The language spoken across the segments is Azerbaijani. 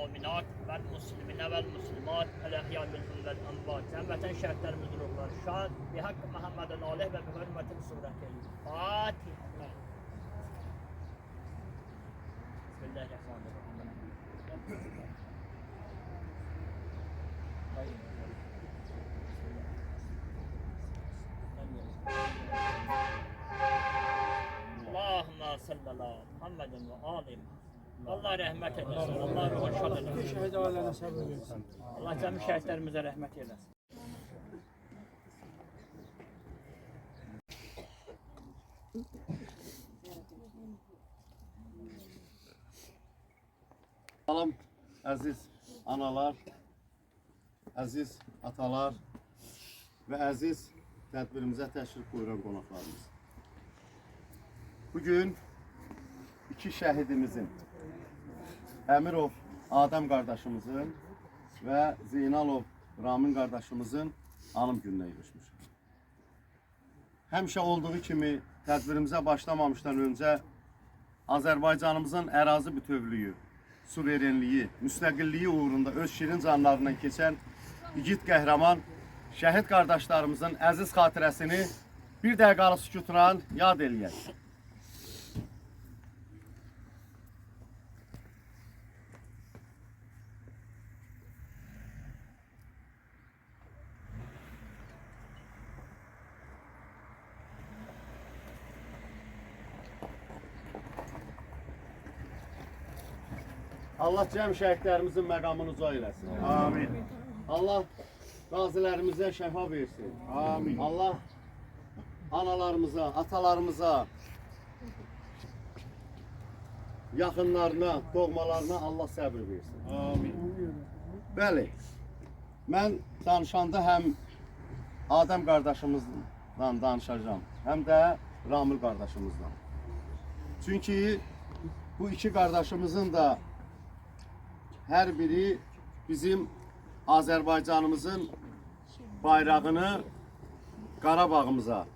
المؤمنات والمسلمين والمسلمات الأحياء منهم والأموات. Cəmiyyətən şəhidlərimizin ruhları şad. Bihaqqı Muhammedin aleyh və bi hürmətin surəti. Fatiha. Bismillahirrahmanirrahim. Allahümme salli ala Muhammedin ve alim. Allah rəhmət eləsin. Allah ruhun şad eləsin. Şəhid ailəsinə səbr versin. Allah cəmi şəhidlərimizə rəhmət eləsin. Salam, əziz analar, əziz atalar və əziz tədbirimizə təşrif buyuran qonaqlarımız. Bugün iki şəhidimizin, Əmirov Adəm qardaşımızın və Zeynalov Ramin qardaşımızın anım gününə yığışmışıq. Həmişə olduğu kimi tədbirimizə başlamamışdan öncə Azərbaycanımızın ərazi bütövlüyü, suverenliyi, müstəqilliyi uğrunda öz şirin canlarından keçən igid qəhrəman şəhid qardaşlarımızın əziz xatirəsini bir dəqiqəli sükutla yad eləyək. Allah cəm şəhidlərimizin məqamını uca eləsin. Amin. Allah qazilərimizə şəfa versin. Amin. Allah analarımıza, atalarımıza, yaxınlarına, doğmalarına Allah səbir versin. Amin. Bəli, mən danışanda həm Adəm qardaşımızla danışacağım, həm də Ramil qardaşımızla. Çünki bu iki qardaşımızın da hər biri bizim Azərbaycanımızın bayrağını Qarabağımıza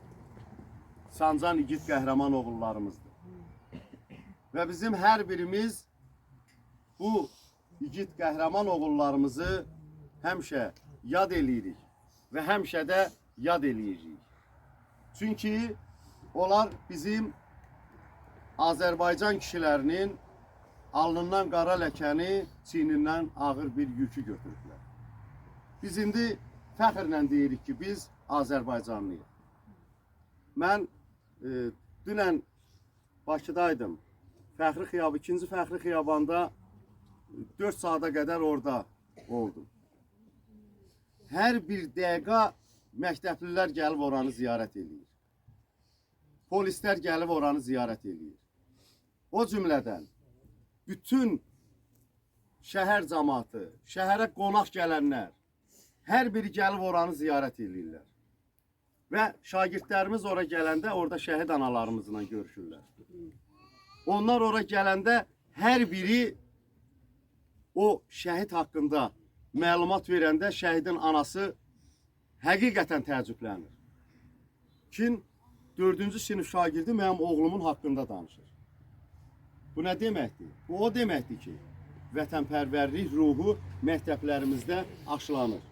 sancan igid qəhrəman oğullarımızdır. Və bizim hər birimiz bu igid qəhrəman oğullarımızı həmişə yad eləyirik və həmişə də yad eləyəcəyik. Çünki onlar bizim Azərbaycan kişilərinin alnından qara ləkəni, çiynindən ağır bir yükü götürdülər. Biz indi fəxrlə deyirik ki, biz Azərbaycanlıyıq. Mən dünən Bakıdaydım. Fəxri Xiyabı, ikinci Fəxri Xiyabanda 4 saata qədər orada oldum. Hər bir dəqiqə məktəblilər gəlib oranı ziyarət edir. Polislər gəlib oranı ziyarət edir. O cümlədən bütün şəhər cəmaatı, şəhərə qonaq gələnlər, hər biri gəlib oranı ziyarət edirlər. Və şagirdlərimiz ora gələndə orada şəhid analarımızla görüşürlər. Onlar ora gələndə hər biri o şəhid haqqında məlumat verəndə şəhidin anası həqiqətən təəccüblənir. Kim 4-cü sinif şagirdi mənim oğlumun haqqında danışır. Bu nə deməkdir? Bu o deməkdir ki, vətənpərvərlik ruhu məktəblərimizdə aşılanır,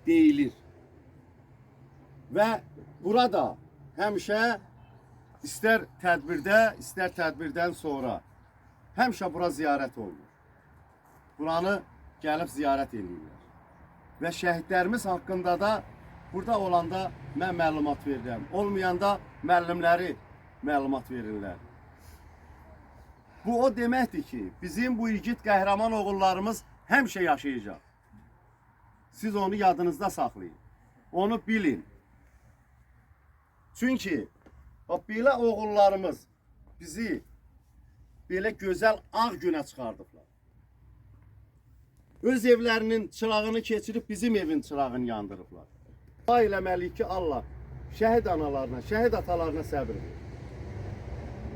deyilir. Və burada həmişə istər tədbirdə, istər tədbirdən sonra həmişə bura ziyarət olunur. Buranı gəlib ziyarət edirlər. Və şəhidlərimiz haqqında da burada olanda mən məlumat verirəm. Olmayanda müəllimləri məlumat verirlər. Bu o deməkdir ki, bizim bu igid qəhrəman oğullarımız həmişə yaşayacaq. Siz onu yadınızda saxlayın. Onu bilin. Çünki belə oğullarımız bizi belə gözəl ağ günə çıxardıblar. Öz evlərinin çırağını keçirib bizim evin çırağını yandırıblar. Dua eləməliyik ki, Allah şəhid analarına, şəhid atalarına səbir verir.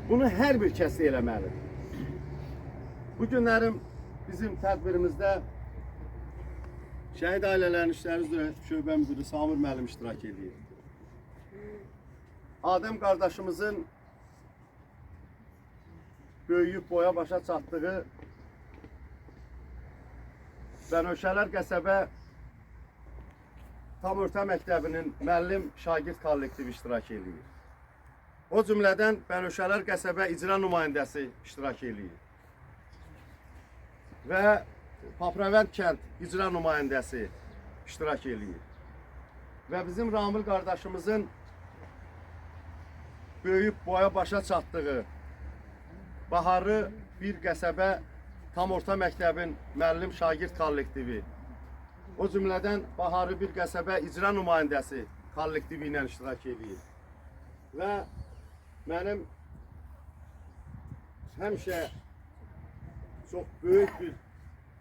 Bunu hər bir kəs eləməlidir. Bu günlərim bizim tədbirimizdə şəhid ailələrin işləri üzrə şöbə müdürü Samir müəllim iştirak edir. Adəm qardaşımızın böyüyüb boya başa çatdığı Bənövşələr qəsəbə tam orta məktəbinin müəllim şagird kollektivi iştirak edir. O cümlədən Bənövşələr qəsəbə icra nümayəndəsi iştirak edir. Və Papravənd kənd icra nümayəndəsi iştirak edir. Və bizim Ramil qardaşımızın böyük boya başa çatdığı Baharı bir qəsəbə tam orta məktəbin müəllim şagird kollektivi, o cümlədən Baharı bir qəsəbə icra nümayəndəsi kollektivi ilə iştirak edir. Və mənim həmişə çox böyük bir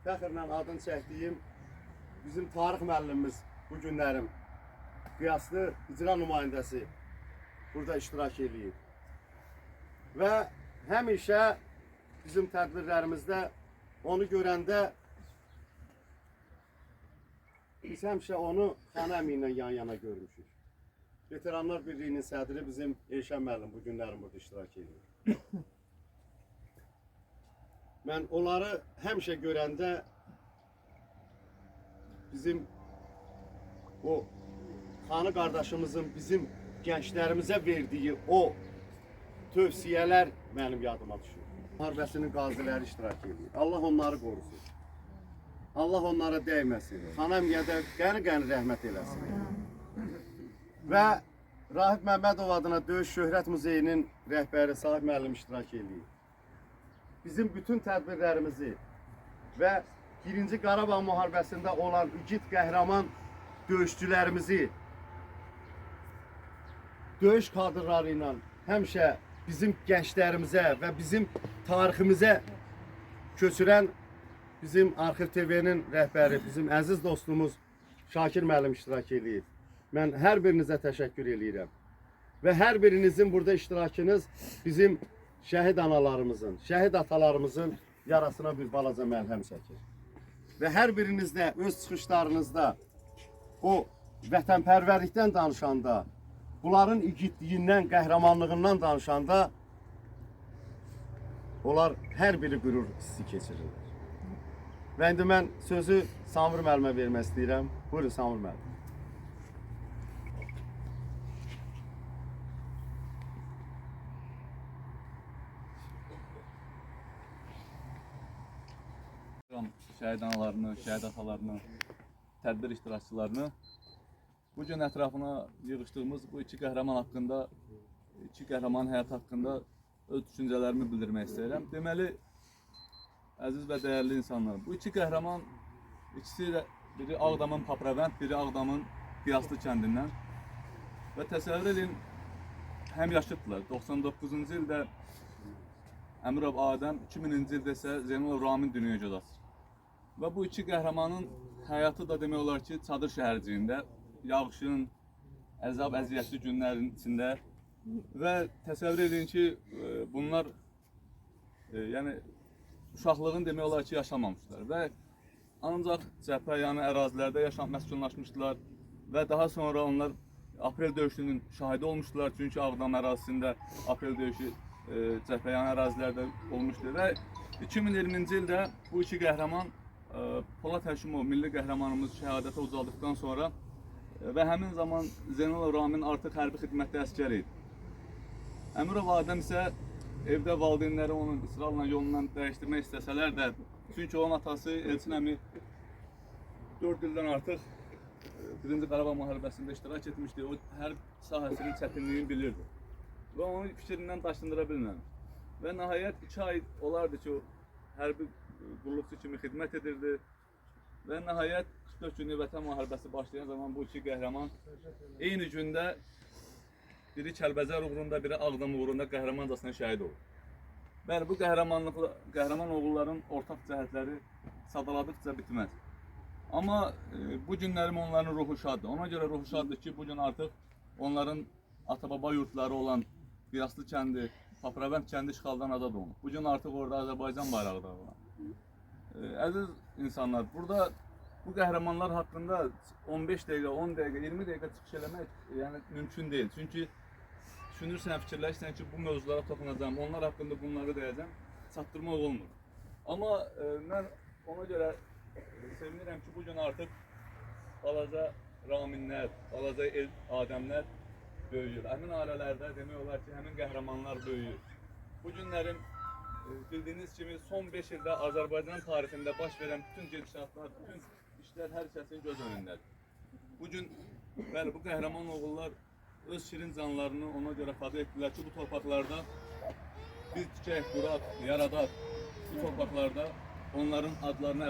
fəxrlə adını çəkdiyim bizim tarix müəllimimiz bu günlərim qiyaslı icra nümayəndəsi burada iştirak edir. Və həmişə bizim tədbirlərimizdə onu görəndə biz həmişə onu Xan əmi ilə yan-yana görmüşük. Veteranlar Birliyinin sədri bizim Elşən müəllim bu günlərin burada iştirak edir. Mən onları həmişə görəndə bizim o Xanı qardaşımızın bizim gənclərimizə verdiyi o tövsiyələr mənim yadıma düşür. Müharibəsinin qaziləri iştirak edir. Allah onları qorusun. Allah onlara dəyməsin. Xan əmiyə də qəni-qəni rəhmət eləsin. Və Rahib Məmmədov adına Döyüş Şöhrət Muzeyinin rəhbəri Sahib müəllim iştirak edir. Bizim bütün tədbirlərimizi və 1-ci Qarabağ müharibəsində olan igid qəhrəman döyüşçülərimizi döyüş kadrları ilə həmişə bizim gənclərimizə və bizim tariximizə köçürən bizim Arxiv TV-nin rəhbəri, bizim əziz dostumuz Şakir müəllim iştirak edir. Mən hər birinizə təşəkkür edirəm. Və hər birinizin burada iştirakınız bizim şəhid analarımızın, şəhid atalarımızın yarasına bir balaca məlhəm çəkir. Və hər biriniz də öz çıxışlarınızda o vətənpərvərlikdən danışanda, bunların igidliyindən, qəhrəmanlığından danışanda onlar hər biri qürur hissi keçirirlər. Və indi mən sözü Samir müəllimə vermək istəyirəm. Buyurun Samir müəllim. Şəhid analarını, şəhid atalarını, tədbir iştirakçılarını bu gün ətrafına yığışdığımız bu iki qəhrəman haqqında, iki qəhrəman həyat haqqında öz düşüncələrimi bildirmək istəyirəm. Deməli, əziz və dəyərli insanlar, bu iki qəhrəman, ikisi də biri Ağdamın Papravənd, biri Ağdamın Qiyaslı kəndindən və təsəvvür edin, həm yaşıddılar. 99-cu ildə Əmirov Adəm, 2000-ci ildə isə Zeynalov Ramin dünyaya göz açır. Və bu iki qəhrəmanın həyatı da demək olar ki, çadır şəhərciyində, yağışın, əzab, əziyyətli günlərin içində və təsəvvür edin ki, bunlar yəni uşaqlığın demək olar ki, yaşamamışlar və ancaq cəbhə yanı ərazilərdə məskunlaşmışdılar və daha sonra onlar Aprel döyüşünün şahidi olmuşdular. Çünki Ağdam ərazisində Aprel döyüşü cəbhə yanı ərazilərdə olmuşdur və 2020-ci ildə bu iki qəhrəman Polad Həşimov, milli qəhrəmanımız şəhadətə ucaldıqdan sonra və həmin zaman Zeynalov Ramin artıq hərbi xidmətdə əskər idi. Əmirov Adəm isə evdə valideynləri onun israrla yolundan dəyişdirmək istəsələr də, çünki onun atası Elçin əmi 4 ildən artıq 1-ci Qarabağ müharibəsində iştirak etmişdi. O hər sahəsinin çətinliyini bilirdi və onu fikrindən daşındıra bilməmiş. Və nəhayət 2 ay olardı ki, o hərbi qulluqçu kimi xidmət edirdi və nəhayət 44 günlük vətən müharibəsi başlayan zaman bu iki qəhrəman eyni gündə biri Kəlbəcər uğrunda, biri Ağdam uğrunda qəhrəmancasına şəhid olur. Bəli, bu qəhrəman oğulların ortaq cəhətləri sadaladıqca bitməz. Amma bu günlərim onların ruhu şaddır. Ona görə ruhu şaddır ki, bugün artıq onların ata-baba yurtları olan Qiyaslı kəndi, Papravənd kəndi işğaldan azad olunub. Bugün artıq orada Azərbaycan bayrağı da var. Əziz insanlar, burada bu qəhrəmanlar haqqında 15 dəqiqə, 10 dəqiqə, 20 dəqiqə çıxış eləmək yəni mümkün deyil. Çünki düşünürsən, fikirləşsən ki, bu mövzulara toxunacağım, onlar haqqında bunları deyəcəm, çatdırmaq olmur. Amma mən ona görə sevinirəm ki, bugün artıq balaca Raminlər, balaca Adəmlər böyüyür. Həmin ailələrdə demək olar ki, həmin qəhrəmanlar böyüyür. Bu günlərin bildiyiniz kimi son 5 ildə Azərbaycan tarixində baş verən bütün gedişatlar, bütün işlər hər kəsin göz önündədir. Bugün bəli, bu qəhrəman oğullar öz şirin canlarını ona görə fəda etdilər ki, bu torpaqlarda biz tikək, quraq, yaradaq, bu torpaqlarda onların adlarını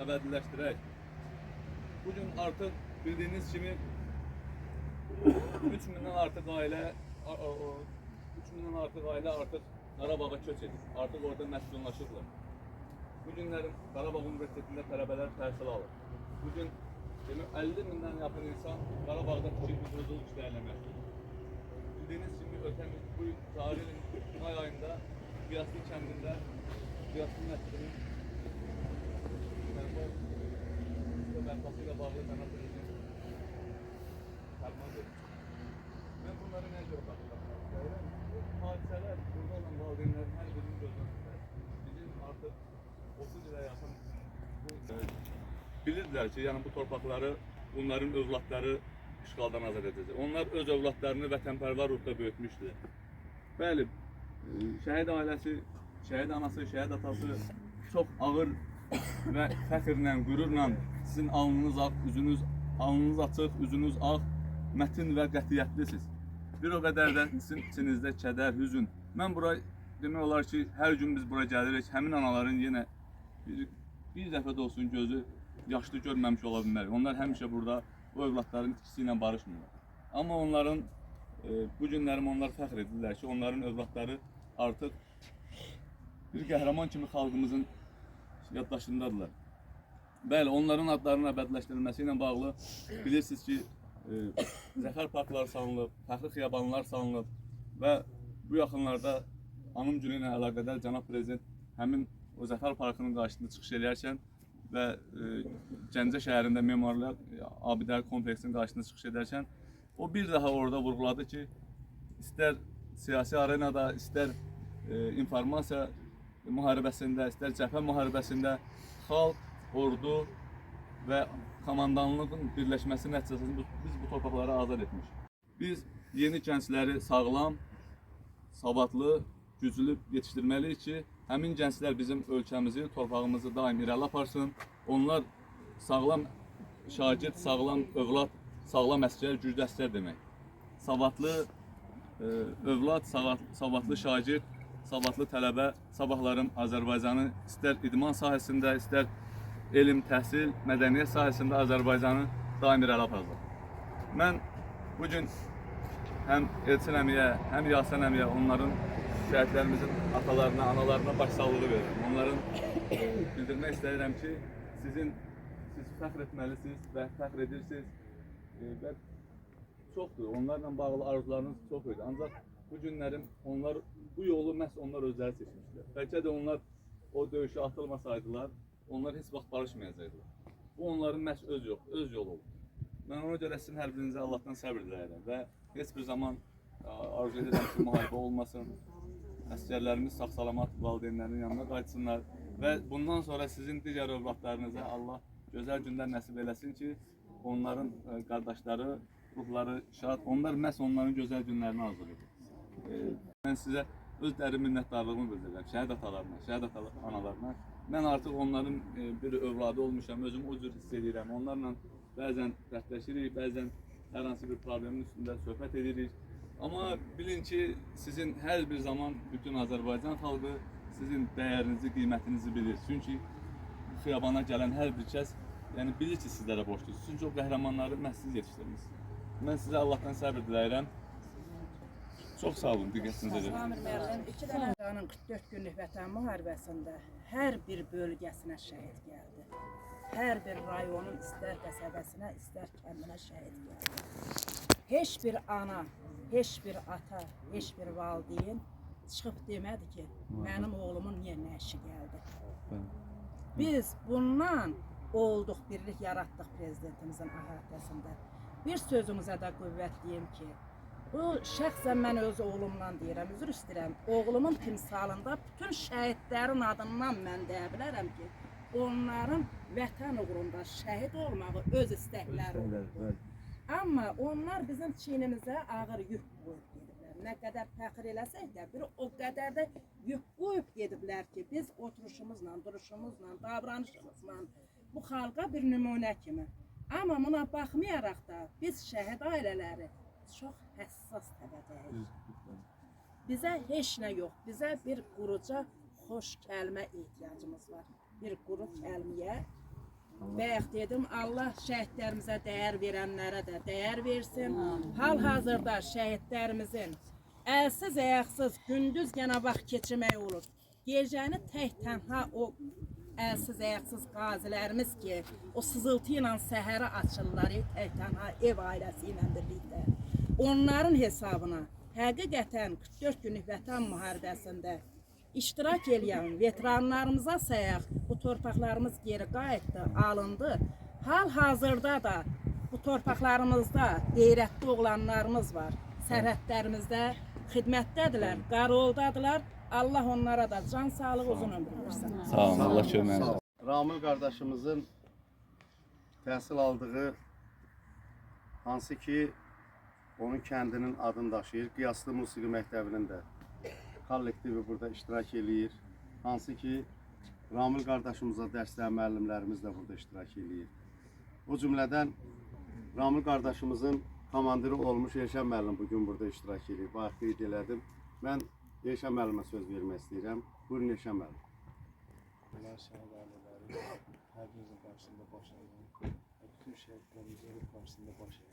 əbədiləşdirək. Bugün artıq bildiyiniz kimi 3000-dən artıq ailə artıq Qarabağa köç edir. Artıq orada məskunlaşıblar. Bu günlərin Qarabağ Universitetində tələbələr təhsil alır. Bugün 50.000-dən yaxın insan Qarabağda kiçik hüquqsuzluq işlərlə məşğuldur. Bildiyiniz kimi ötən bu cari ilin may ayında Qiyaslı kəndində Qiyaslı məscidinin bərpası ilə bağlı Cənab Prezident fərman verir. Mən bunları nə görə baxıram? Hadisələr, burada olan valideynlərin hər birinin gözünə bizim artıq 30 ilə yaxın bilirdilər ki, yəni bu torpaqları bunların övladları işğaldan azad edəcək. Onlar öz övladlarını vətənpərvər ruhda böyütmüşdür. Bəli, şəhid ailəsi, şəhid anası, şəhid atası çox ağır və fəxrlə, qürurla sizin alnınız ağ, alnınız açıq, üzünüz ağ, mətin və qətiyyətlisiniz. Bir o qədər də sizin içinizdə kədər, hüzün. Mən bura demək olar ki, hər gün biz bura gəlirik, həmin anaların yenə bir dəfə də olsun gözü yaşlı görməmiş ola bilmərik. Onlar həmişə burada bu övladların itkisi ilə barışmırlar. Amma onların, bu günlərim onlar fəxr edirlər ki, onların övladları artıq bir qəhrəman kimi xalqımızın yaddaşındadırlar. Bəli, onların adlarının əbədiləşdirilməsi ilə bağlı bilirsiniz ki, zəfər parklar salınıb, fəxri xiyabanlar salınıb və bu yaxınlarda anım günü ilə əlaqədar Cənab Prezident həmin o zəfər parkının qarşısında çıxış edərkən və Gəncə şəhərində memorial abidələr kompleksinin qarşısında çıxış edərkən o bir daha orada vurğuladı ki, istər siyasi arenada, istər informasiya müharibəsində, istər cəbhə müharibəsində xalq, ordu və komandanlığın birləşməsi nəticəsində biz bu torpaqları azad etmişik. Biz yeni gəncləri sağlam, savadlı, güclü yetişdirməliyik ki, həmin gənclər bizim ölkəmizi, torpağımızı daim irəli aparsın. Onlar sağlam şagird, sağlam övlad, sağlam əsgər, güclü əsgər demək. Savadlı övlad, savadlı şagird, savadlı tələbə sabahlarım Azərbaycanı istər idman sahəsində, istər elm, təhsil, mədəniyyət sahəsində Azərbaycanı daim irəli aparacaq. Mən bugün həm Elçin əmiyə, həm Yasən əmiyə, onların şəhidlərimizin atalarına, analarına başsağlığı verirəm. Onların bildirmək istəyirəm ki, siz fəxr etməlisiniz və fəxr edirsiniz və çoxdur, onlarla bağlı arzularınız çox idi. Ancaq bu günlərim onlar, bu yolu məhz onlar özləri seçmişlər. Bəlkə də onlar o döyüşə atılmasaydılar, onlar heç vaxt barışmayacaqdılar. Bu onların məhz öz yolu oldu. Mən ona görə sizin hər birinizə Allahdan səbr diləyirəm və heç bir zaman arzu edirəm ki, müharibə olmasın, əsgərlərimiz sağ-salamat valideynlərinin yanına qayıtsınlar və bundan sonra sizin digər övladlarınıza Allah gözəl günlər nəsib eləsin ki, onların qardaşları, ruhları şad, onlar məhz onların gözəl günlərini arzu edir. Mən sizə öz dərin minnətdarlığımı bildirirəm, şəhid atalarına, şəhid analarına. Mən artıq onların bir övladı olmuşam, özümü o cür hiss edirəm. Onlarla bəzən dərdləşirik, bəzən hər hansı bir problemin üstündə söhbət edirik. Amma bilin ki, sizin hər bir zaman bütün Azərbaycan xalqı sizin dəyərinizi, qiymətinizi bilir. Çünki xiyabana gələn hər bir kəs bilir ki, sizlərə borcluyuz. Çünki o qəhrəmanları məhz siz yetişdirmişsiniz. Mən sizə Allahdan səbr diləyirəm. Çox sağ olun, diqqətinizə görə. Samir müəllim 44 günlük vətən müharibəsində hər bir bölgəsinə şəhid gəldi. Hər bir rayonun istər qəsəbəsinə, istər kəndinə şəhid gəldi. Heç bir ana, heç bir ata, heç bir valideyn çıxıb demədi ki, mənim oğlumun niyə nəşi gəldi. Biz bundan olduq, birlik yaratdıq prezidentimizin əhatəsində. Bir sözümüzə də qüvvət deyim ki, bu şəxsən mən öz oğlumla deyirəm, üzr istəyirəm. Oğlumun timsalında bütün şəhidlərin adından mən deyə bilərəm ki, onların vətən uğrunda şəhid olmağı öz istəkləri oldu. Amma onlar bizim çiynimizə ağır yük qoyub gediblər. Nə qədər fəxr eləsək də, bir o qədər də yük qoyub gediblər ki, biz oturuşumuzla, duruşumuzla, davranışımızla bu xalqa bir nümunə kimi. Amma buna baxmayaraq da biz şəhid ailələri çox həssas təbəqəyik. Bizə heç nə yox, bizə bir quruca xoş kəlmə ehtiyacımız var. Bir quru kəlməyə. Bayaq dedim, Allah şəhidlərimizə dəyər verənlərə də dəyər versin. Hal-hazırda şəhidlərimizin əlsiz, ayaqsız, gündüz yenə vaxt keçirmək olur. Gecəni tək tənha o əlsiz, ayaqsız qazilərimiz ki, o sızıltı ilə səhərə açırlar, tək tənha ev ailəsi ilə birlikdə. Onların hesabına həqiqətən 44 günlük vətən müharibəsində iştirak edən veteranlarımıza sayaq, bu torpaqlarımız geri qayıtdı, alındı. Hal-hazırda da bu torpaqlarımızda qeyrətli oğlanlarımız var. Sərhədlərimizdə xidmətdədirlər, qarovdadılar. Allah onlara da can sağlığı, uzun ömür versin. Sağ olun, Allah köməyiniz. Ramil qardaşımızın təhsil aldığı, hansı ki onun kəndinin adını daşıyır, Qiyaslı Musiqi Məktəbinin də kollektivi burada iştirak eləyir. Hansı ki Ramil qardaşımıza dərslər müəllimlərimiz də burada iştirak eləyir. O cümlədən Ramil qardaşımızın komandiri olmuş Elşən müəllim bugün burada iştirak eləyir. Bayaq qeyd elədim. Mən Elşən müəllimə söz vermək istəyirəm. Buyurun Elşən müəllim. Allah şəhid ailələri hər birinizin qarşısında baş əyəm. Bütün şəhidlərimizin qarşısında baş əyəm.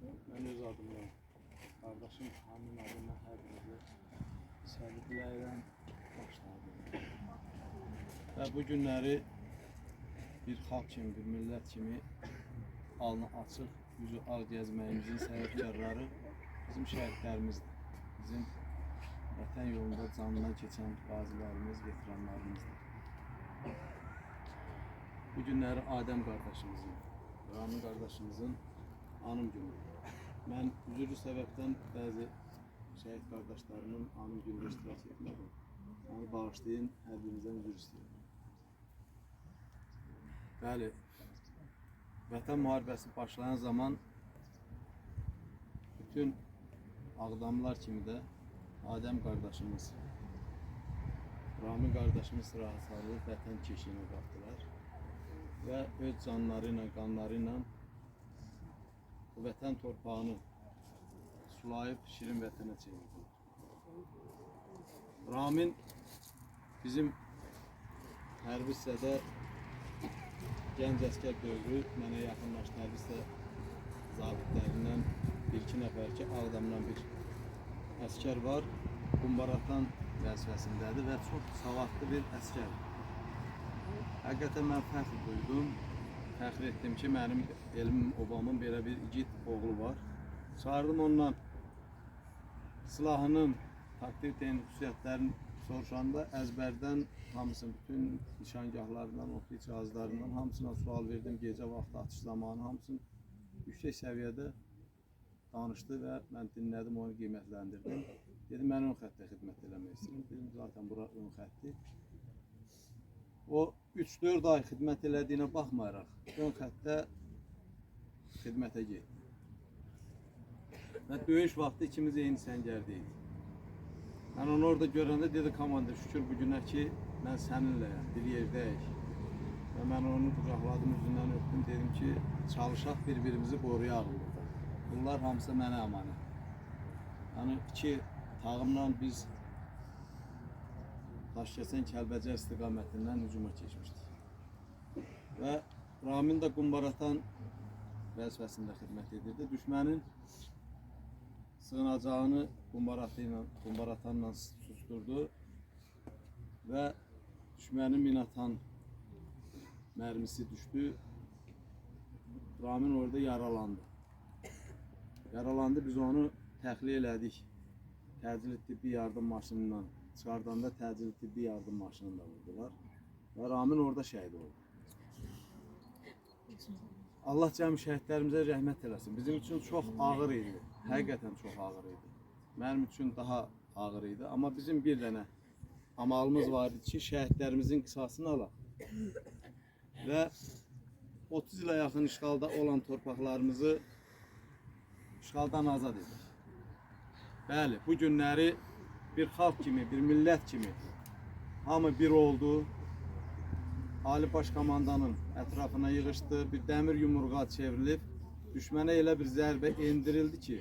Mən öz adımdan, qardaşım Hamin adından hər birinizə səbirləyirəm, başlayıram. Və bu günləri bir xalq kimi, bir millət kimi alnı açıq, yüzü ağ gəzməyimizin səbəbkarları bizim şəhidlərimizdir. Bizim vətən yolunda canından keçən qazilərimiz, veteranlarımızdır. Bu günləri Adəm qardaşımızın, Ramil qardaşımızın anım günüdür. Mən üzürlü səbəbdən bəzi şəhid qardaşlarımın anım günündə iştirak etmədim. Onu bağışlayın, hər birinizdən üzür istəyirəm. Bəli, vətən müharibəsi başlayan zaman bütün Ağdamlar kimi də Adəm qardaşımız, Ramil qardaşımız rahat salıb vətən keşiyinə qalxdılar və öz canları ilə, qanları ilə bu vətən torpağını sulayıb şirin vətənə çevirdilər. Ramil bizim hərbi hissədə gənc əskər dövrü mənə yaxınlaşdı. Hərbi hissə zabitlərindən bir-iki nəfər ki, Ağdamdan bir əskər var, qumbaratan vəzifəsindədir və çox savadlı bir əskər. Həqiqətən mən fəxr duydum, fəxr etdim ki, mənim elmim, obamın belə bir igid oğlu var. Çağırdım ondan silahının, taktik xüsusiyyətlərini soruşanda əzbərdən hamısını, bütün nişangahlarından, oxu cihazlarından hamısına sual verdim. Gecə vaxtı atış zamanı hamısını yüksək səviyyədə danışdı və mən dinlədim, onu qiymətləndirdim. Dedim, mən ön xəttə xidmət eləmək istəyirəm. Dedim, zaten bura ön xətti. O 3-4 ay xidmət elədiyinə baxmayaraq, ön xəttə xidmətə getdi. Və döyüş vaxtı ikimiz eyni səngərdəydik. Mən onu orada görəndə dedi, komandir, şükür bugünə ki, mən səninləyəm, bir yerdəyik. Və mən onu qucaqladım, üzündən öpdüm, dedim ki, çalışaq bir-birimizi qoruyaq burada. Bunlar hamısı mənə əmanət. Yəni, 2 tağımla biz Daşkəsən Kəlbəcər istiqamətindən hücuma keçmişdik. Və Ramil də qumbaratan vəzifəsində xidmət edirdi. Düşmənin sığınacağını qumbaratanla susturdu və düşmənin minatan mərmisi düşdü. Ramil orada yaralandı. Yaralandı, biz onu təxliyə elədik. Təcili tibbi yardım maşınıyla çıxardanda təcili tibbi yardım maşınıyla vurdular. Və Ramil orada şəhid oldu. Allah cəmi şəhidlərimizə rəhmət eləsin. Bizim üçün çox ağır idi. Həqiqətən çox ağır idi. Mənim üçün daha ağır idi. Amma bizim bir dənə amalımız var idi ki, şəhidlərimizin qisasını alaq. Və 30 ilə yaxın işğalda olan torpaqlarımızı işğaldan azad edir. Bəli, bu günləri bir xalq kimi, bir millət kimi hamı bir oldu. Ali Baş Komandanın ətrafına yığışdı, bir dəmir yumruğa çevrilib, düşmənə elə bir zərbə endirildi ki,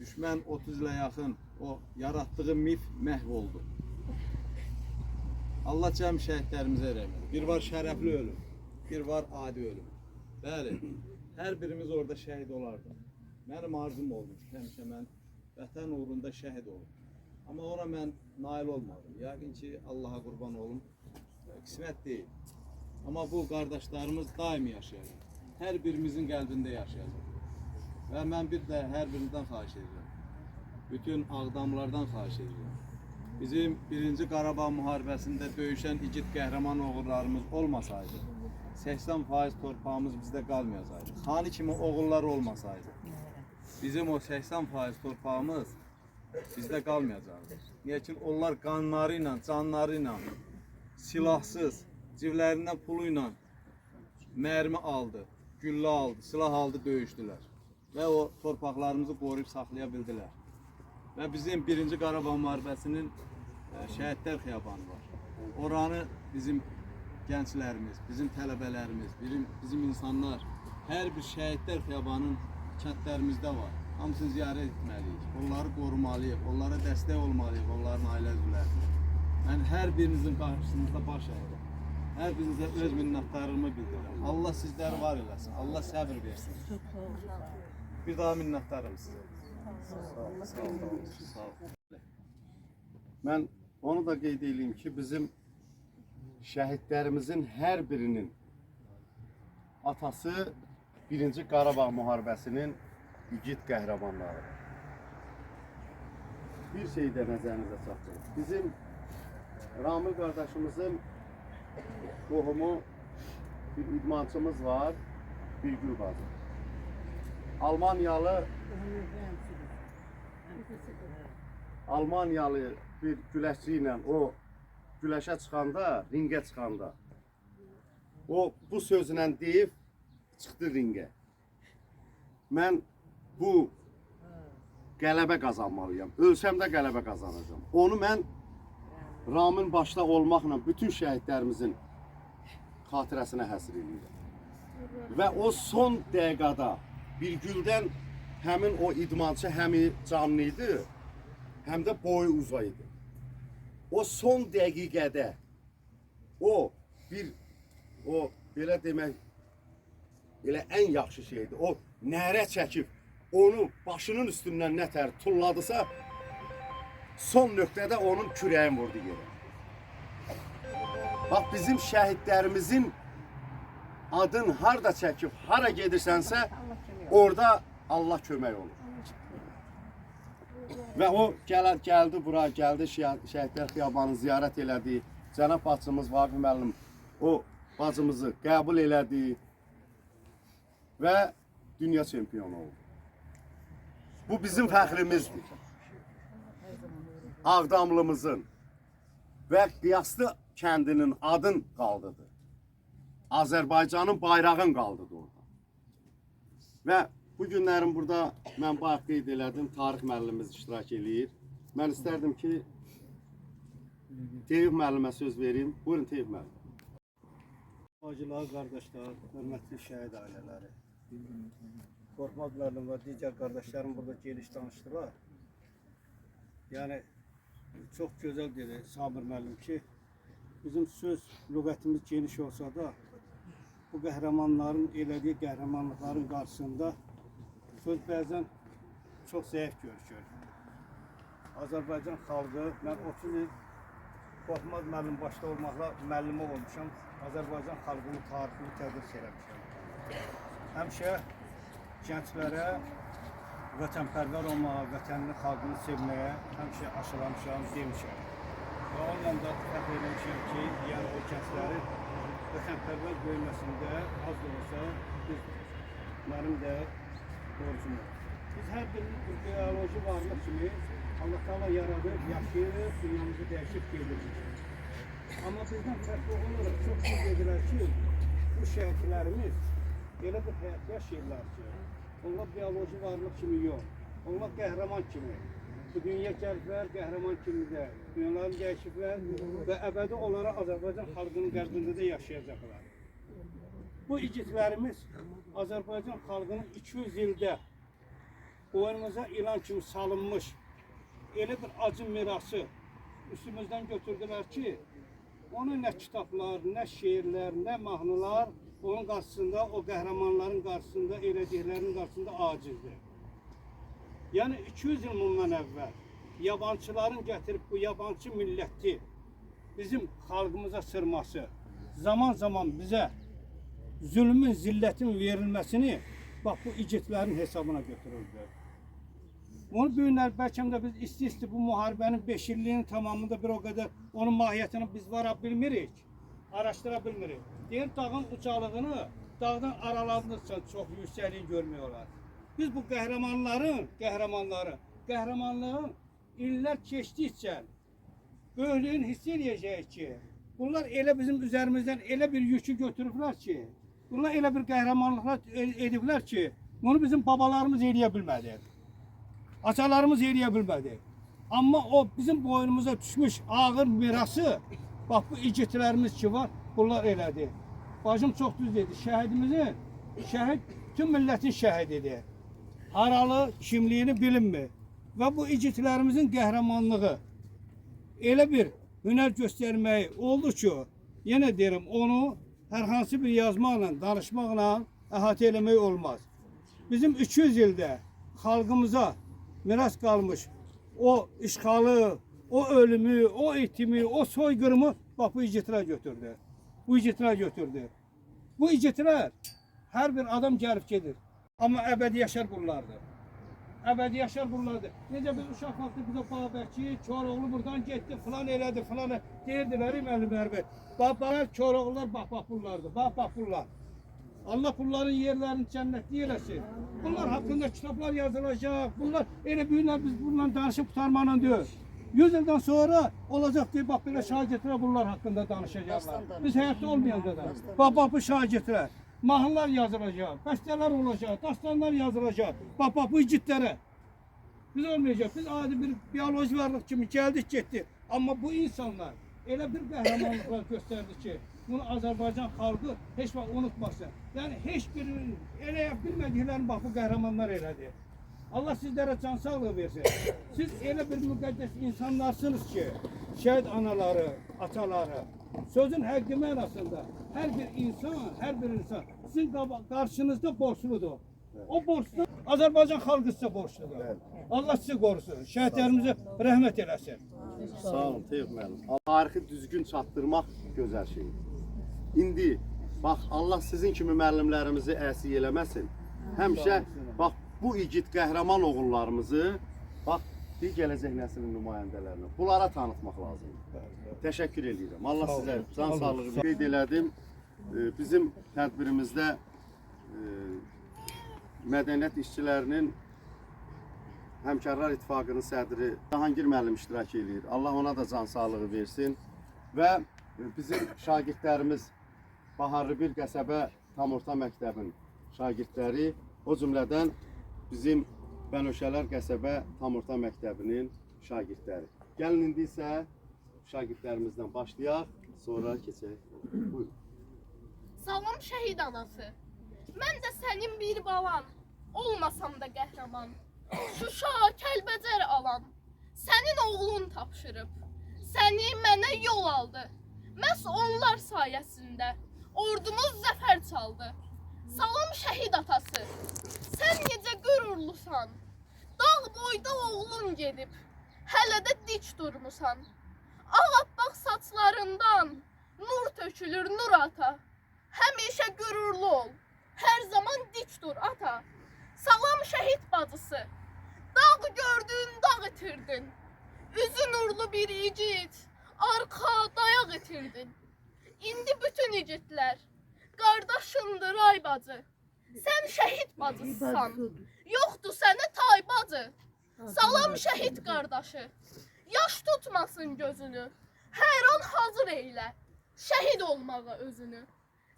düşmən 30 ilə yaxın o yaratdığı mif məhv oldu. Allah cəm şəhidlərimizə rəhmət. Bir var şərəfli ölüm, bir var adi ölüm. Bəli, hər birimiz orada şəhid olardı. Mənim arzum olmuşdu, həmişə mən vətən uğrunda şəhid olum. Amma ona mən nail olmadım. Yəqin ki, Allaha qurban olum, qismət deyil. Amma bu qardaşlarımız daimi yaşayacaq. Hər birimizin qəlbində yaşayacaq. Və mən bir də hər birindən xahiş edirəm. Bütün Ağdamlardan xahiş edirəm. Bizim 1-ci Qarabağ müharibəsində döyüşən igid qəhrəman oğullarımız olmasaydı, 80% torpağımız bizdə qalmayacaqdı. Xani kimi oğullar olmasaydı, bizim o 80% torpağımız bizdə qalmayacaqdı. Niyə ki, onlar qanları ilə, canları ilə, silahsız, civlərindən pulu ilə mərmi aldı, güllə aldı, silah aldı, döyüşdülər. Və o torpaqlarımızı qoruyub saxlaya bildilər. Və bizim 1-ci Qarabağ müharibəsinin şəhidlər xiyabanı var. Oranı bizim gənclərimiz, bizim tələbələrimiz, bizim insanlar, hər bir şəhidlər xiyabanının kəndlərimizdə var. Hamısını ziyarət etməliyik, onları qorumalıyıq, onlara dəstək olmalıyıq, onların ailə üzvlərinə. Mən hər birinizin qarşısınızda baş əyirəm. Hər birinizə öz minnətdarlığımı bildirirəm. Allah sizləri var eləsin, Allah səbir versin. Bir daha minnətdarım sizə. Sağ olun. Mən onu da qeyd edeyim ki, bizim şəhidlərimizin hər birinin atası 1-ci Qarabağ müharibəsinin igid qəhrəmanları. Bir şey də nəzərinizə çatdırır. Bizim Ramil qardaşımızın qohumu bir idmançımız var, Birgül bacı. Almaniyalı bir güləşçi ilə o güləşə çıxanda, ringə çıxanda o bu sözlə deyib çıxdı ringə. Mən bu qələbə qazanmalıyam. Ölsəm də qələbə qazanacağım. Onu mən Ramin başda olmaqla bütün şəhidlərimizin xatirəsinə həsr edirəm. Və o son dəqiqada Birgüldən həmin o idmançı həmi canlı idi, həm də boyu uza idi. O son dəqiqədə o belə demək elə ən yaxşı şeydir. O nərə çəkib onu başının üstündən nətər tulladısa son nöqtədə onun kürəyin vurdu yerə. Bax bizim şəhidlərimizin adın harda çəkib, hara gedirsənsə orada Allah kömək olur. Və o gəldi bura, gəldi şəhidlər xiyabanını ziyarət elədi. Cənab bacımız Vaqif müəllim o bacımızı qəbul elədi və dünya çempionu oldu. Bu bizim fəxrimizdir. Ağdamlımızın və Qiyaslı kəndinin adın qaldıdır. Azərbaycanın bayrağın qaldıdır orada. Və bu günlərin burada mən bayaq qeyd elədim, tarix müəllimimiz iştirak eləyir. Mən istərdim ki, Tevfik müəllimə söz vereyim. Buyurun Tevfik müəllim. Bacılar, qardaşlar, hörmətli şəhid ailələri. Korkmaz müəllim və digər qardaşlarım burada geniş danışdılar. Yəni, çox gözəl dedi Samir müəllim ki, bizim söz lüğətimiz geniş olsa da, bu qəhrəmanların elədiyi qəhrəmanlıqların qarşısında söz bəzən çox zəif görüşür. Azərbaycan xalqı, mən 30 il Korkmaz müəllim başda olmaqla müəllimə olmuşam. Azərbaycan xalqının tarixini tədris eləmişəm. Həmişə gənclərə vətənpərvər olmağa, vətənini, xalqını sevməyə həmişə aşılamışam, demişəm. Və onunla da fəxr eləmişəm ki, yəni o gənclərin vətənpərvər böyüməsində az da olsa mənim də borcumdur. Biz hər birinin bioloji varlıq kimi Allah-Taala yaradıb, yaşayır, dünyamızı dəyişib gedirik. Amma bizdən fərqli olaraq çox söz edirlər ki, bu şəhidlərimiz elə bir həyat yaşayırlar ki, onlar bioloji varlıq kimi yox, onlar qəhrəman kimi. Bu dünya gəliblər, qəhrəman kimi də dünyaları dəyişiblər və əbədi olaraq Azərbaycan xalqının qəlbində də yaşayacaqlar. Bu igidlərimiz Azərbaycan xalqının 200 ildə boynumuza ilan kimi salınmış elə bir acı mirası üstümüzdən götürdülər ki, onun nə kitablar, nə şeirlər, nə mahnılar onun qarşısında, o qəhrəmanların qarşısında, elədiklərinin qarşısında acizdir. Yəni 200 il bundan əvvəl yabancıların gətirib bu yabancı milləti bizim xalqımıza sırması, zaman-zaman bizə zülmün, zillətin verilməsini bax bu igidlərin hesabına götürüldü. Onu bu günlər bəlkə də biz isti-isti bu müharibənin 5 illiyinin tamamında bir o qədər onun mahiyyətini biz vara bilmirik, araşdıra bilmirik. Deyir dağın ucalığını, dağdan aralandıqca çox yüksəkliyi görmüyorlar. Biz bu qəhrəmanlığın illər keçdikcə böyüklüyünü hiss edəcəyik ki, bunlar elə bizim üzerimizdən elə bir yükü götürüblər ki, bunlar elə bir qəhrəmanlıqlar ediblər ki, bunu bizim babalarımız eləyə bilmədi. Atalarımız eləyə bilmədi. Amma o bizim boynumuza düşmüş ağır mirası, bax bu igidlərimiz ki var, bunlar elədi. Bacım çox düz dedi, şəhid bütün millətin şəhididir. Haralı, kimliyini bilinmir. Və bu igidlərimizin qəhrəmanlığı elə bir hünər göstərməyi oldu ki, yenə deyirəm, onu hər hansı bir yazmaqla, danışmaqla əhatə eləmək olmaz. Bizim 200 ildə xalqımıza miras qalmış o işğalı, o ölümü, o itimi, o soyqırımı bax bu igidlər götürdü. Bu igidlər hər bir adam gəlib gedir. Amma əbədi yaşar bunlardır. Əbədi yaşar bunlardır. Necə biz uşaq vaxtı bizə Babəkçi, Koroğlu buradan getdi, filan elədi, filan deyirdilər, müəllimlər. Bax, Koroğlular, bax bunlardır, bax bunlar. Allah bunların yerlərini cənnətli eləsin. Bunlar haqqında kitablar yazılacaq. Bunlar elə büyüklər biz bununla danışıb qutarmanla deyil. 100 ildən sonra olacaq deyə bax belə şagirdlər bunlar haqqında danışacaqlar. Biz həyatda olmayanda da. Bax bu şagirdlər. Mahnılar yazılacaq, bəstələr olacaq, dastanlar yazılacaq. Bax bu igidlərə. Biz olmayacaq. Biz adi bir biyoloji varlıq kimi gəldik getdik. Amma bu insanlar elə bir qəhrəmanlıqlar göstərdi ki, bunu Azərbaycan xalqı heç vaxt unutmasın. Yəni heç bir eləyə bilmədiklərini bax bu qəhrəmanlar elədi. Allah sizlərə can sağlığı versin. Siz elə bir müqəddəs insanlarsınız ki, şəhid anaları, ataları, sözün həqqi mənasında hər bir insan sizin qarşınızda borçludur. O borçlu Azərbaycan xalqı sizə borçludur. Allah sizi qorusun, şəhidlərimizə rəhmət eləsin. Sağ olun, Teyq müəllim. Tarixi düzgün çatdırmaq gözəl şeydir. İndi, bax, Allah sizin kimi müəllimlərimizi əsi eləməsin. Həmişə, bax, bu igid qəhrəman oğullarımızı, bax, bir gələcək nəslin nümayəndələrini, bunlara tanıtmaq lazımdır. Təşəkkür edirəm. Allah sizə can sağlığı qeyd elədim. Bizim tədbirimizdə mədəniyyət işçilərinin Həmkarlar İttifaqının sədri Cahangir müəllim iştirak edir. Allah ona da can sağlığı versin. Və bizim şagirdlərimiz Baharlı bir qəsəbə tam orta məktəbin şagirdləri, o cümlədən bizim Bənövşələr qəsəbə tam orta məktəbinin şagirdləri. Gəlin indi isə şagirdlərimizdən başlayaq, sonra keçək. Buyurun. Salam şəhid anası. Mən də sənin bir balan, olmasam da qəhrəman. Şuşa, Kəlbəcər alan, sənin oğlun tapşırıb. Səni mənə yol aldı. Məhz onlar sayəsində ordumuz zəfər çaldı. Salam şəhid atası. Sən necə qürurlusan. Dağ boyda oğlun gedib. Hələ də dik durmusan. Ağappaq saçlarından nur tökülür nur ata. Həmişə qürurlu ol. Hər zaman dik dur ata. Salam şəhid bacısı. Dağ gördün, dağ itirdin. Üzü nurlu bir igid, arxa dayaq itirdin. İndi bütün igidlər qardaşındır ay bacı. Sən şəhid bacısısan. Yoxdur sənə tay bacı. Salam şəhid qardaşı. Yaş tutmasın gözünü. Hər an hazır eylə, şəhid olmağa özünü.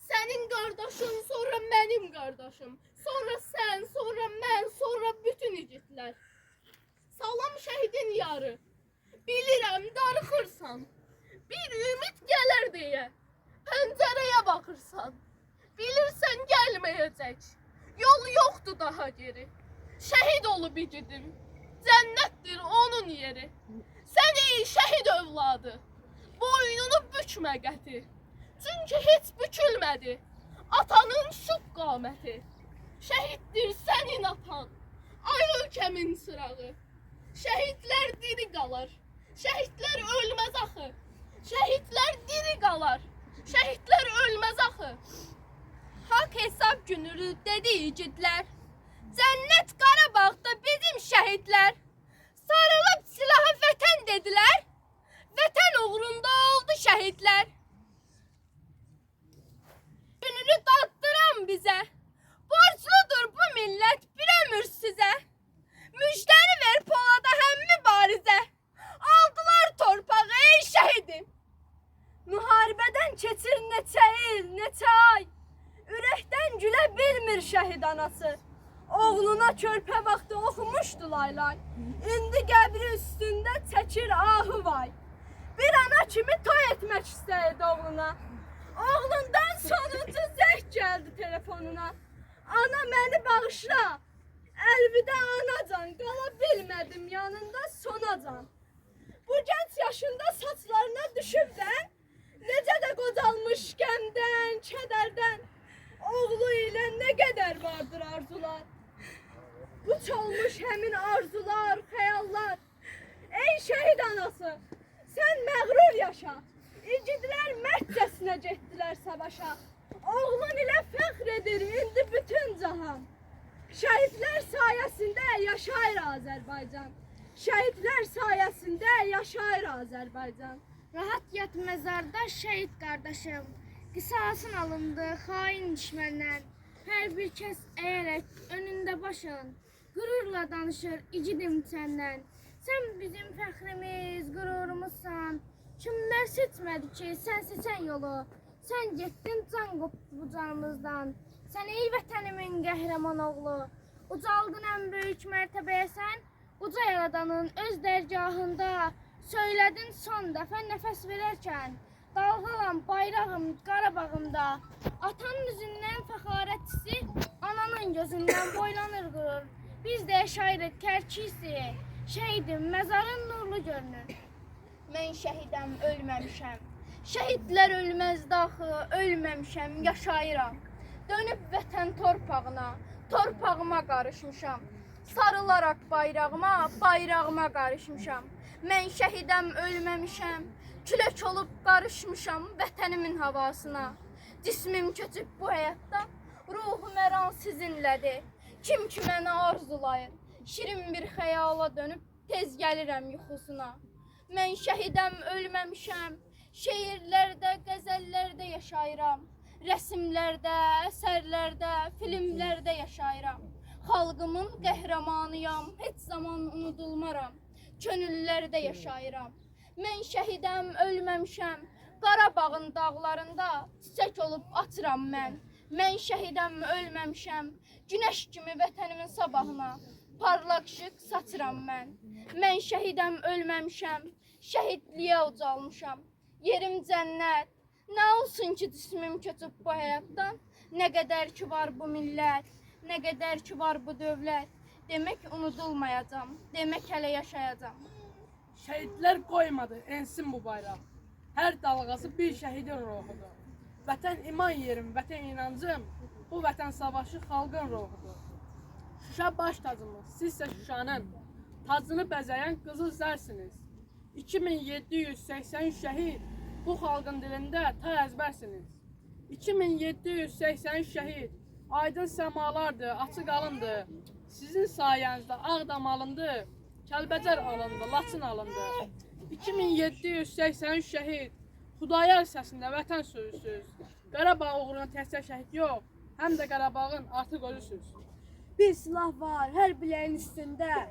Sənin qardaşın, sonra mənim qardaşım, sonra sən, sonra mən, sonra bütün igidlər. Salam şəhidin yarı, bilirəm darıxırsan, bir ümid gələr deyə, pəncərəyə baxırsan. Bilirsən gəlməyəcək, yol yoxdur daha geri. Şəhid olub igidim, cənnətdir onun yeri. Sən ey şəhid övladı, boynunu bükmə qəti. Çünki heç bükülmədi atanın şux qaməti. Şəhiddir sənin atan, ay ölkəmin sırağı. Şəhidlər diri qalar, şəhidlər ölməz axı. Şəhidlər diri qalar, şəhidlər ölməz axı. Haqq hesab günü dedi igidlər, cənnət Qarabağda bizim şəhidlər. Sarılıb silahı vətən dedilər, vətən uğrunda oldu şəhidlər. Gününü daddıran bizə, borcludur bu millət bir ömür sizə. Müjdəni ver Polada həm mübarizə, aldılar torpağı ey şəhidim. Müharibədən keçir neçə il, neçə ay, ürəkdən gülə bilmir şəhid anası. Oğluna körpə vaxtı oxumuşdu laylay, indi qəbri üstündə çəkir ahı vay. Bir ana kimi toy etmək istəyirdi oğluna. Oğlundan sonuncu zəng gəldi telefonuna. Ana məni bağışla, əlvida anacan, qala bilmədim yanında sonacan. Bu gənc yaşında saçlarına düşübdən, necə də qocalmış qəmdən, kədərdən. Oğlu ilə nə qədər vardır arzular. Bu çalmış həmin arzular, xəyallar. Ey şəhid anası, sən məğrur yaşa. İgidlər mərtcəsinə getdilər savaşa. Oğlun ilə fəxr edir indi bütün cahan. Şəhidlər sayəsində yaşayır Azərbaycan. Şəhidlər sayəsində yaşayır Azərbaycan. Rahat yat məzarda şəhid qardaşım. Qisasın alındı xain düşməndən. Hər bir kəs əyərək önündə başın. Qürurla danışır igidim səndən. Sən bizim fəxrimiz, qürurumuzsan. Kimlər seçmədi ki, sən seçən yolu. Sən getdin, can qopdu bu canımızdan. Sən ey vətənimin qəhrəman oğlu. Ucaldın ən böyük mərtəbəyə sən. Uca yaradanın öz dərgahında. Söylədin son dəfə nəfəs verərkən. Dalğalan bayrağım Qarabağımda. Atanın üzündən fəxarətçisi, ananın gözündən boylanır qürur. Biz də yaşayırıq kərkisi, şəhidim məzarın nurlu görünür. Mən şəhidəm, ölməmişəm. Şəhidlər ölməz daxı, ölməmişəm, yaşayıram. Dönüb vətən torpağına, torpağıma qarışmışam. Sarılaraq bayrağıma, bayrağıma qarışmışam. Mən şəhidəm, ölməmişəm. Külək olub qarışmışam vətənimin havasına. Cismim köçüb bu həyatdan, ruhum hər an sizinlədir. Kim ki məni arzulayır, şirin bir xəyala dönüb tez gəlirəm yuxusuna. Mən şəhidəm, ölməmişəm. Şeirlərdə, qəzəllərdə yaşayıram. Rəsimlərdə, əsərlərdə, filmlərdə yaşayıram. Xalqımın qəhrəmanıyam, heç zaman unudulmaram. Könüllərdə yaşayıram. Mən şəhidəm, ölməmişəm. Qarabağın dağlarında çiçək olub açıram mən. Mən şəhidəm, ölməmişəm. Günəş kimi vətənimin sabahına parlaq işıq saçıram mən. Mən şəhidəm, ölməmişəm. Şəhidliyə ucalmışam. Yerim cənnət. Nə olsun ki cismim köçüb bu həyatdan. Nə qədər ki var bu millət, nə qədər ki var bu dövlət. Demək unudulmayacam, demək hələ yaşayacam. Şəhidlər qoymadı, ensin bu bayraq. Hər dalğası bir şəhidin ruhudur. Vətən iman yerim, vətən inancım, bu vətən savaşı xalqın ruhudur. Şuşa baş tacımız, sizsə Şuşanın tacını bəzəyən qızıl zərsiniz. 2783 şəhid, bu xalqın dilində ta əzbərsiniz. 2783 şəhid, aydın səmalardır, açıq alındı. Sizin sayənizdə Ağdam alındı, Kəlbəcər alındı, Laçın alındı. 2783 şəhid, Xudayar səsində vətən sürüsüz. Qarabağ uğruna təkcə şəhid yox, həm də Qarabağın artıq ölüsüz. Bir silah var hər biləyin üstündə,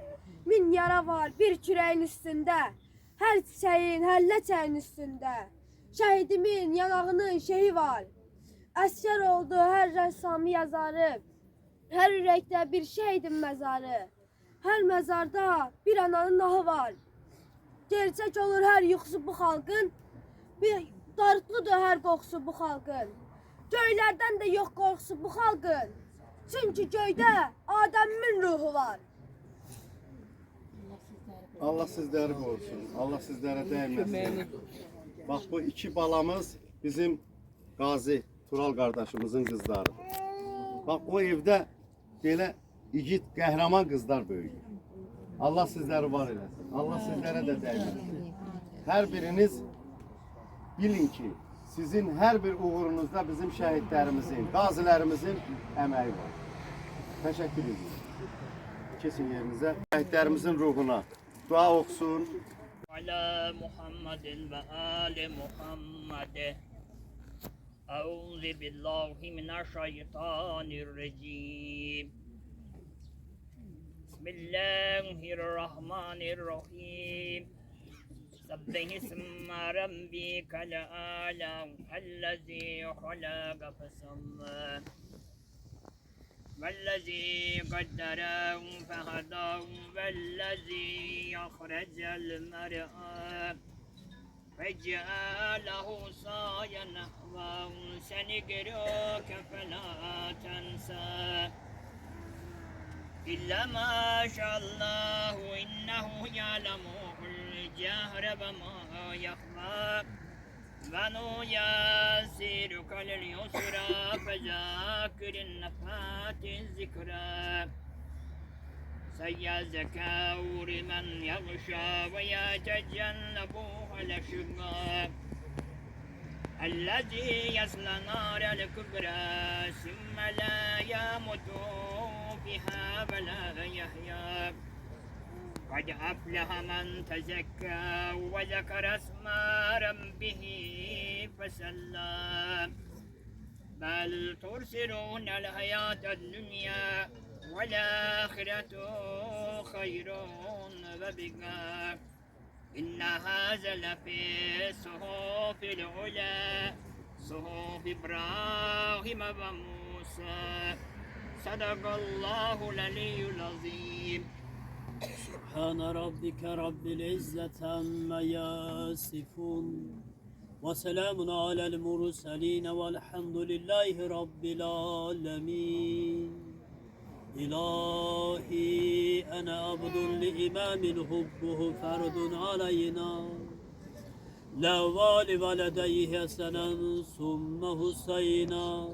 min yara var bir kürəyin üstündə. Hər çiçəyin, hər ləçəyin üstündə şəhidimin yanağının şeyi var. Əskər oldu hər rəssamı yazarı, hər ürəkdə bir şəhidin məzarı. Hər məzarda bir ananın ahı var. Gerçək olur hər yuxusu bu xalqın, bir darıqlıdır hər qoxusu bu xalqın. Göylərdən də yox qorxusu bu xalqın. Çünki göydə Adəmin ruhu var. Allah sizləri qorusun. Allah sizlərə dəyməsin. Bax bu iki balamız bizim Qazi Tural qardaşımızın qızlarıdır. Bax o evdə belə igid, qəhrəman qızlar böyüyür. Allah sizləri var eləsin. Allah sizlərə də dəyməsin. Hər biriniz bilin ki, sizin hər bir uğurunuzda bizim şəhidlərimizin, qazilərimizin əməyi var. Təşəkkür edirəm. Keçin yerinizə. Şəhidlərimizin ruhuna dua oxusun. على محمد وآل محمد أعوذ بالله من الشيطان الرجيم بسم الله الرحمن الرحيم سبح اسم ربك الأعلى الذي خلق فسوى والذي قدر فهدى والذي أخرج المرعى فجعله صايا نحوا سنقرأك فلا تنسى إلا ما شاء الله إنه يعلم الجهر وما يخفى ونيسرك لليسرى فذاكر النفحات الذكرى سيذكر من يغشى ويتجنبها الأشقى الذي يصلى نار الكبرى ثم لا يموت فيها ولا يحيا قد أفلح من تزكى وذكر اسم ربه فصلى بل ترسلون الحياة الدنيا والآخرة خير وبقى إن هذا لفي الصحف العلى صحف إبراهيم وموسى صدق الله العلي العظيم سبحان ربك رب العزة عما يصفون وسلام على المرسلين والحمد لله رب العالمين إلهي أنا عبد لإمام حبه فرض علينا لا والديه حسنا ثم حسينا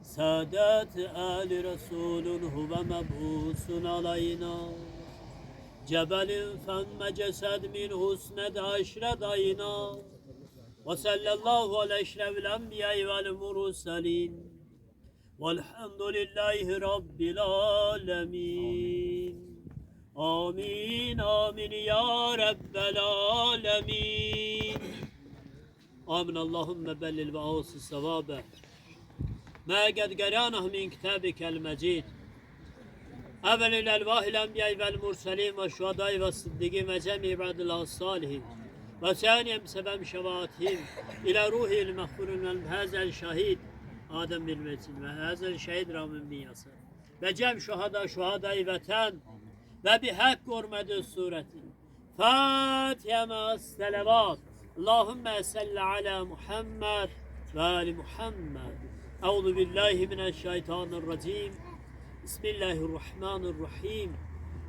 سادات آل رسول هو مبعوث علينا جبل فم جسد من حسن عشرة عينا وصلى الله على أشرف الأنبياء والمرسلين والحمد لله رب العالمين آمين آمين يا رب العالمين آمين اللهم بلل وأوصي الصواب ما قد قرانه من كتابك المجيد أول الألواح الأنبياء والمرسلين والشهداء والصديقين وجميع عباد الله الصالحين وثانيا بسبب شفاعتهم إلى روح المغفور من هذا الشهيد آدم بالمتين وهذا الشهيد رامن بن ياسر وجميع شهداء وطن وبحق حرمة السورة فاتحة مع الصلوات اللهم صل على محمد وآل محمد أعوذ بالله من الشيطان الرجيم بسم الله الرحمن الرحيم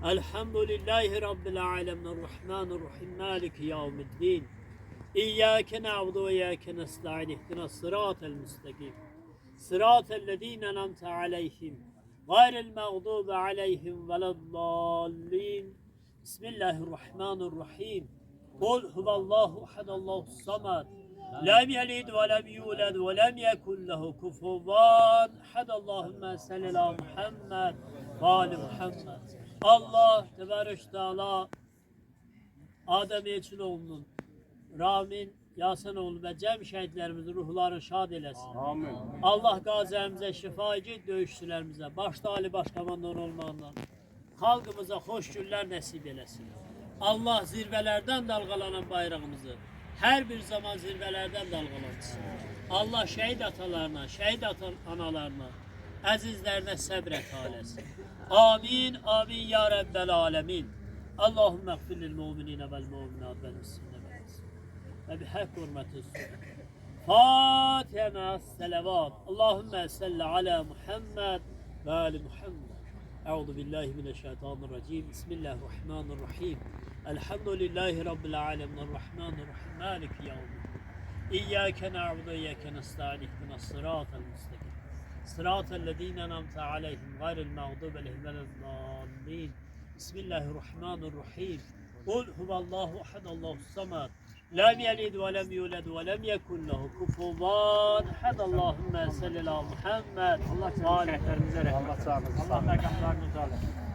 الحمد لله رب العالمين الرحمن الرحيم مالك يوم الدين إياك نعبد وإياك نستعين اهدنا الصراط المستقيم صراط الذين أنعمت عليهم غير المغضوب عليهم ولا الضالين بسم الله الرحمن الرحيم قل هو الله أحد الله الصمد لم يلد ولم يولد ولم يكن له كفوا أحد اللهم صل على محمد وآل محمد Allah Tebarek Teala Adem Elçinoğlu'nun Ramin Yasinoğlu ve cem şehitlerimizin ruhlarını şad eylesin. Amin. Allah gazilerimize, şifacı dövüşçülerimize, başta Ali Başkomandan olmayanlar, halkımıza hoş günler nasip eylesin. Allah zirvelerden dalgalanan bayrağımızı her bir zaman zirvelerden dalgalansın. Allah şehit atalarına, şehit analarına, azizlerine sabret eylesin. Amin, amin ya Rabbel alemin. Allahümme gfir lil mu'minine vel mu'minat vel müslimine vel müslimin. Ve bihak hurmeti sure. Fatiha ma'as selavat. Allahümme salli ala Muhammed ve ali Muhammed. Euzu billahi mineşşeytanirracim. Bismillahirrahmanirrahim. Elhamdülillahi rabbil alamin. Errahmanirrahim. Maliki yevmiddin. İyyâke na'budu ve iyyâke nestaîn. İhdinas sıratal mustakim. Sıratellezîne en'amte aleyhim gayril mağdûbi aleyhim veleddâllîn. Bismillahirrahmanirrahim. Kul huvallahu ehad Allahus samed. Lem yelid ve lem yulad ve lem yekun lehu kufuven ehad. Allahümme salli ala Muhammed. Allah şehitlerimize rahmet. Allah sağ olun. Allah mekanlarını alır.